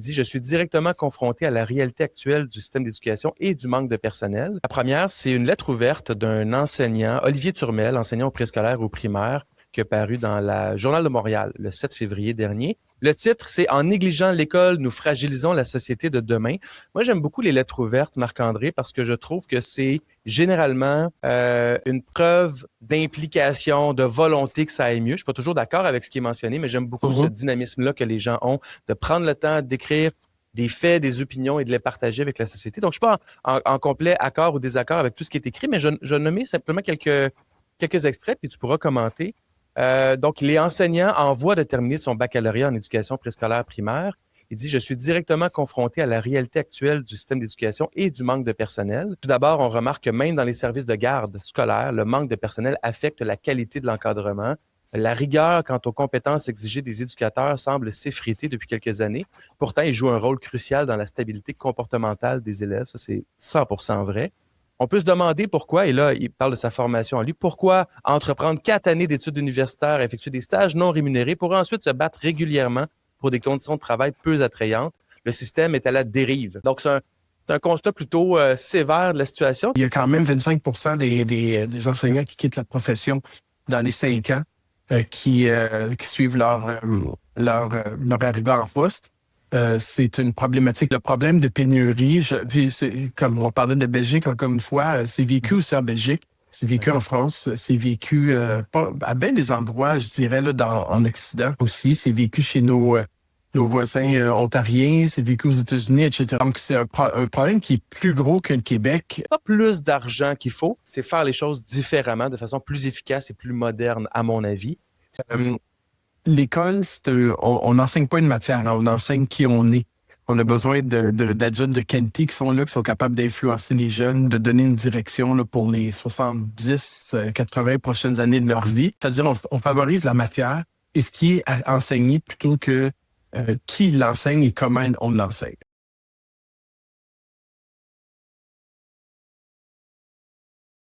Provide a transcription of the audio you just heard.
Il dit « Je suis directement confronté à la réalité actuelle du système d'éducation et du manque de personnel. » La première, c'est une lettre ouverte d'un enseignant, Olivier Turmel, enseignant au préscolaire ou primaire, qui a paru dans la Journal de Montréal le 7 février dernier. Le titre, c'est « En négligeant l'école, nous fragilisons la société de demain ». Moi, j'aime beaucoup les lettres ouvertes, Marc-André, parce que je trouve que c'est généralement une preuve d'implication, de volonté que ça aille mieux. Je suis pas toujours d'accord avec ce qui est mentionné, mais j'aime beaucoup ce dynamisme-là que les gens ont, de prendre le temps d'écrire des faits, des opinions et de les partager avec la société. Donc, je suis pas en complet accord ou désaccord avec tout ce qui est écrit, mais je nommais simplement quelques extraits, puis tu pourras commenter. Donc, les enseignants en voie de terminer son baccalauréat en éducation préscolaire primaire. Il dit « Je suis directement confronté à la réalité actuelle du système d'éducation et du manque de personnel. Tout d'abord, on remarque que même dans les services de garde scolaire, le manque de personnel affecte la qualité de l'encadrement. La rigueur quant aux compétences exigées des éducateurs semble s'effriter depuis quelques années. Pourtant, ils jouent un rôle crucial dans la stabilité comportementale des élèves. » Ça, c'est 100% vrai. On peut se demander pourquoi, et là, il parle de sa formation en lui, pourquoi entreprendre 4 années d'études universitaires, effectuer des stages non rémunérés pour ensuite se battre régulièrement pour des conditions de travail peu attrayantes. Le système est à la dérive. Donc, c'est un constat plutôt sévère de la situation. Il y a quand même 25% des enseignants qui quittent la profession dans les 5 ans qui suivent leur arrivée en poste. C'est une problématique. Le problème de pénurie, comme on parlait de Belgique encore une fois, c'est vécu aussi en Belgique, c'est vécu en France, c'est vécu à bien des endroits, je dirais, là, en Occident aussi. C'est vécu chez nos voisins ontariens, c'est vécu aux États-Unis, etc. Donc, c'est un problème qui est plus gros que le Québec. Pas plus d'argent qu'il faut, c'est faire les choses différemment, de façon plus efficace et plus moderne, à mon avis. L'école, on n'enseigne pas une matière, on enseigne qui on est. On a besoin d'adultes de qualité qui sont là, qui sont capables d'influencer les jeunes, de donner une direction là, pour les 70, 80 prochaines années de leur vie. C'est-à-dire, on favorise la matière et ce qui est enseigné plutôt que qui l'enseigne et comment on l'enseigne.